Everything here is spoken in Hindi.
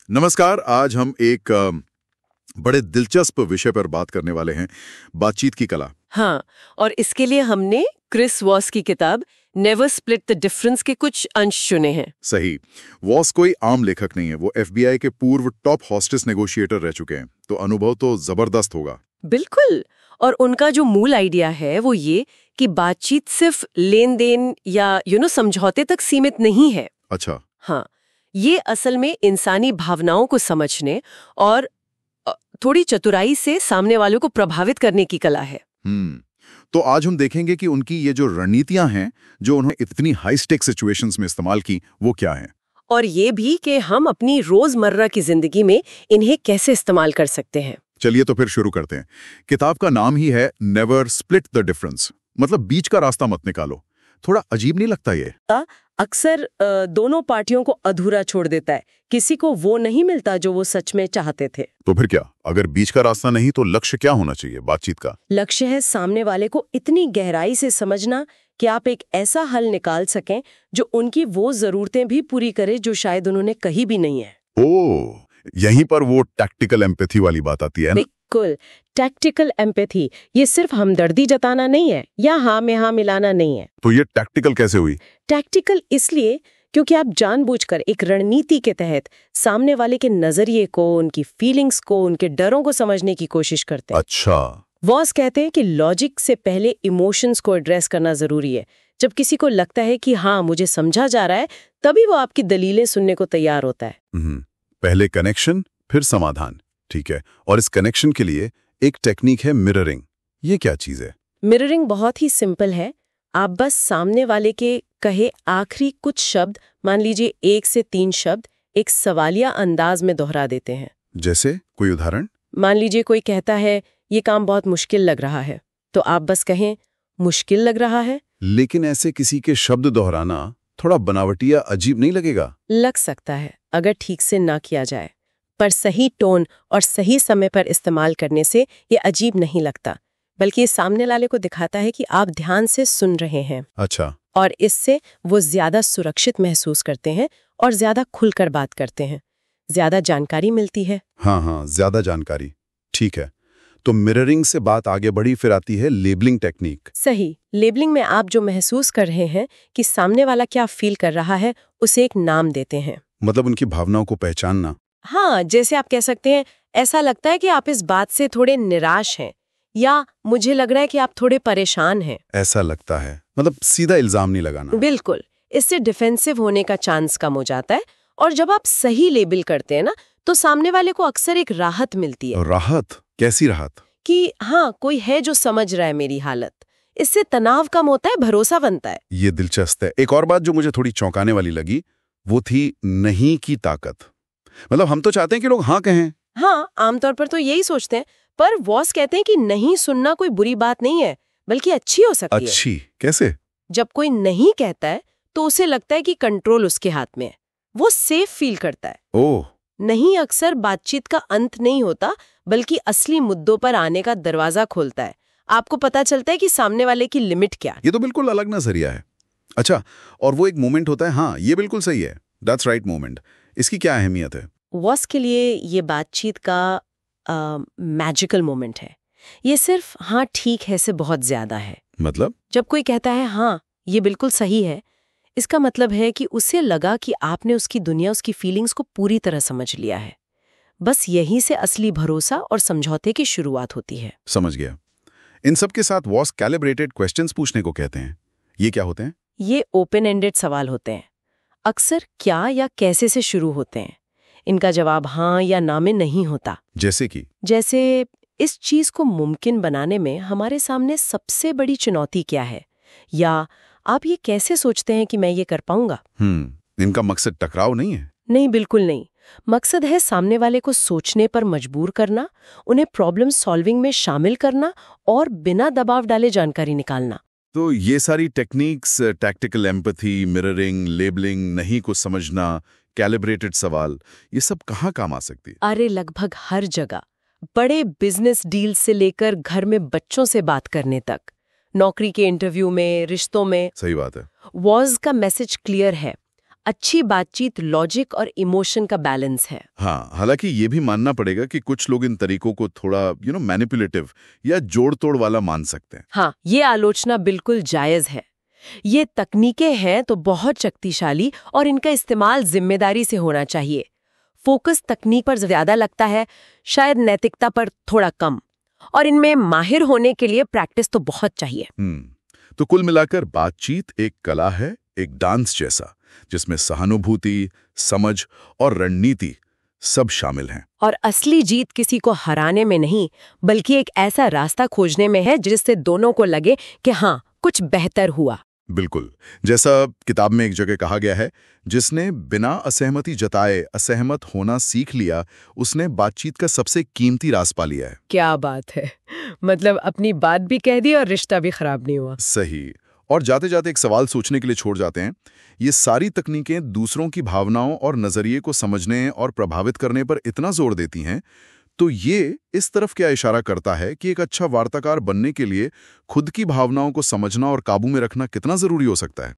नमस्कार। आज हम एक बड़े दिलचस्प विषय पर बात करने वाले हैं, बातचीत की कला। हाँ, और इसके लिए हमने क्रिस वॉस की किताब नेवर स्प्लिट द डिफरेंस के कुछ अंश चुने हैं। सही। वॉस कोई आम लेखक नहीं है, वो एफबीआई के पूर्व टॉप हॉस्टेस नेगोशिएटर रह चुके हैं, तो अनुभव तो जबरदस्त होगा। बिल्कुल। और उनका जो मूल आइडिया है वो ये कि बातचीत सिर्फ लेन देन या समझौते तक सीमित नहीं है। अच्छा। हाँ, ये असल में इंसानी भावनाओं को समझने और थोड़ी चतुराई से सामने वालों को प्रभावित करने की कला है। तो आज हम देखेंगे कि उनकी ये जो रणनीतियां हैं, जो उन्होंने इतनी हाई स्टेक सिचुएशंस में इस्तेमाल की, वो क्या हैं। और ये भी कि हम अपनी रोजमर्रा की जिंदगी में इन्हें कैसे इस्तेमाल कर सकते हैं। चलिए तो फिर शुरू करते हैं। किताब का नाम ही है नेवर स्प्लिट द डिफरेंस, मतलब बीच का रास्ता मत निकालो। थोड़ा अजीब नहीं लगता ये? अक्सर दोनों पार्टियों को अधूरा छोड़ देता है। किसी को वो नहीं मिलता जो वो सच में चाहते थे। तो फिर क्या? अगर बीच का रास्ता नहीं तो लक्ष्य क्या होना चाहिए बातचीत का? लक्ष्य है सामने वाले को इतनी गहराई से समझना कि आप एक ऐसा हल निकाल सकें जो उनकी वो जरूरतें भी पूरी करे जो शायद उन्होंने कही भी नहीं है। ओह, यहीं पर वो टैक्टिकल एम्पैथी वाली बात आती है ना? बिल्कुल, टैक्टिकल एम्पैथी। ये सिर्फ हमदर्दी जताना नहीं है या हाँ में हाँ मिलाना नहीं है। तो ये टैक्टिकल कैसे हुई? टैक्टिकल इसलिए क्योंकि आप जानबूझकर एक रणनीति के तहत सामने वाले के नजरिए को, उनकी फीलिंग्स को, उनके डरों को समझने की कोशिश करते हैं। अच्छा। वॉस कहते हैं कि लॉजिक से पहले इमोशंस को एड्रेस करना जरूरी है। जब किसी को लगता है कि हाँ मुझे समझा जा रहा है, तभी वो आपकी दलीलें सुनने को तैयार होता है। पहले कनेक्शन, फिर समाधान। ठीक है। और इस कनेक्शन के लिए एक टेक्निक है मिररिंग। ये क्या चीज है? मिररिंग बहुत ही सिंपल है। आप बस सामने वाले के कहे आखिरी कुछ शब्द, मान लीजिए 1 से 3 शब्द, एक सवालिया अंदाज में दोहरा देते हैं। जैसे कोई उदाहरण? मान लीजिए कोई कहता है ये काम बहुत मुश्किल लग रहा है, तो आप बस कहें मुश्किल लग रहा है। लेकिन ऐसे किसी के शब्द दोहराना थोड़ा बनावटी या अजीब नहीं लगेगा? लग सकता है अगर ठीक से ना किया जाए, पर सही टोन और सही समय पर इस्तेमाल करने से ये अजीब नहीं लगता, बल्कि ये सामने वाले को दिखाता है कि आप ध्यान से सुन रहे हैं। अच्छा। और इससे वो ज्यादा सुरक्षित महसूस करते हैं और ज्यादा खुलकर बात करते हैं। ज्यादा जानकारी मिलती है। हाँ, ज्यादा जानकारी। ठीक है। तो मिररिंग से बात आगे बढ़ी, फिर आती है लेबलिंग टेक्निक। सही। लेबलिंग में आप जो महसूस कर रहे हैं कि सामने वाला क्या फील कर रहा है, उसे एक नाम देते हैं। मतलब उनकी भावनाओं को पहचानना। हाँ, जैसे आप कह सकते हैं ऐसा लगता है कि आप इस बात से थोड़े निराश हैं, या मुझे लग रहा है कि आप थोड़े परेशान हैं। ऐसा लगता है, मतलब सीधा इल्जाम नहीं लगाना। बिल्कुल। इससे डिफेंसिव होने का चांस कम हो जाता है। और जब आप सही लेबल करते हैं ना, तो सामने वाले को अक्सर एक राहत मिलती है। राहत? कैसी राहत? कि हाँ, कोई है जो समझ रहा है मेरी हालत। इससे तनाव कम होता है, भरोसा बनता है। ये दिलचस्प है। एक और बात जो मुझे थोड़ी चौंकाने वाली लगी, वो थी नहीं की ताकत। मतलब हम तो चाहते हैं कि लोग हाँ कहें। हाँ, आमतौर पर तो यही सोचते हैं, पर वॉस कहते हैं कि नहीं सुनना कोई बुरी बात नहीं है, बल्कि अच्छी हो सकती है। अच्छी? कैसे? जब कोई नहीं कहता है तो उसे लगता है कि कंट्रोल उसके हाथ में है, वो सेफ फील करता है। ओह। नहीं अक्सर बातचीत का अंत नहीं होता, बल्कि असली मुद्दों पर आने का दरवाजा खोलता है। आपको पता चलता है कि सामने वाले की लिमिट क्या है। ये तो बिल्कुल अलग नजरिया है। अच्छा, और वो एक मोमेंट होता है, हाँ ये बिल्कुल सही है, दैट्स राइट मोमेंट। इसकी क्या अहमियत है? वॉस के लिए ये बातचीत का मैजिकल मोमेंट है। ये सिर्फ हाँ ठीक है से बहुत ज्यादा है। मतलब? जब कोई कहता है हाँ ये बिल्कुल सही है, इसका मतलब है कि उसे लगा कि आपने उसकी दुनिया, उसकी फीलिंग्स को पूरी तरह समझ लिया है। बस यहीं से असली भरोसा और समझौते की शुरुआत होती है। समझ गया। इन सब के साथ वॉस कैलिब्रेटेड क्वेश्चंस पूछने को कहते हैं। ये क्या होते हैं? ये ओपन एंडेड सवाल होते हैं। अक्सर क्या या कैसे से शुरू होते हैं। इनका जवाब हाँ या ना में नहीं होता। जैसे इस चीज को मुमकिन बनाने में हमारे सामने सबसे बड़ी चुनौती क्या है, या आप ये कैसे सोचते हैं कि मैं ये कर पाऊंगा। इनका मकसद टकराव नहीं है? नहीं, बिल्कुल नहीं। मकसद है सामने वाले को सोचने पर मजबूर करना, उन्हें प्रॉब्लम सॉल्विंग में शामिल करना और बिना दबाव डाले जानकारी निकालना। तो ये सारी techniques, tactical empathy, mirroring, labelling, नहीं को समझना, कैलिब्रेटेड सवाल, ये सब कहाँ काम आ सकती है? अरे लगभग हर जगह। बड़े बिजनेस डील से लेकर घर में बच्चों से बात करने तक, नौकरी के इंटरव्यू में, रिश्तों में। सही बात है। वॉस का मैसेज क्लियर है। अच्छी बातचीत लॉजिक और इमोशन का बैलेंस है। हाँ, हालांकि ये भी मानना पड़ेगा कि कुछ लोग इन तरीकों को थोड़ा मैनिपुलेटिव या जोड़ तोड़ वाला मान सकते हैं। हाँ, ये आलोचना बिल्कुल जायज है। ये तकनीकें हैं तो बहुत शक्तिशाली और इनका इस्तेमाल जिम्मेदारी से होना चाहिए। फोकस तकनीक पर ज्यादा लगता है, शायद नैतिकता पर थोड़ा कम। और इनमें माहिर होने के लिए प्रैक्टिस तो बहुत चाहिए। तो कुल मिलाकर बातचीत एक कला है, एक डांस जैसा, जिसमें सहानुभूति, समझ और रणनीति सब शामिल हैं। और असली जीत किसी को हराने में नहीं, बल्कि एक ऐसा रास्ता खोजने में है जिससे दोनों को लगे कि हाँ, कुछ बेहतर हुआ। बिल्कुल, जैसा किताब में एक जगह कहा गया है, जिसने बिना असहमति जताए असहमत होना सीख लिया, उसने बातचीत का सबसे कीमती राज पा लिया है। क्या बात है, मतलब अपनी बात भी कह दी और रिश्ता भी खराब नहीं हुआ। सही। और जाते जाते एक सवाल सोचने के लिए छोड़ जाते हैं। ये सारी तकनीकें दूसरों की भावनाओं और नजरिए को समझने और प्रभावित करने पर इतना जोर देती हैं, तो ये इस तरफ क्या इशारा करता है कि एक अच्छा वार्ताकार बनने के लिए खुद की भावनाओं को समझना और काबू में रखना कितना जरूरी हो सकता है।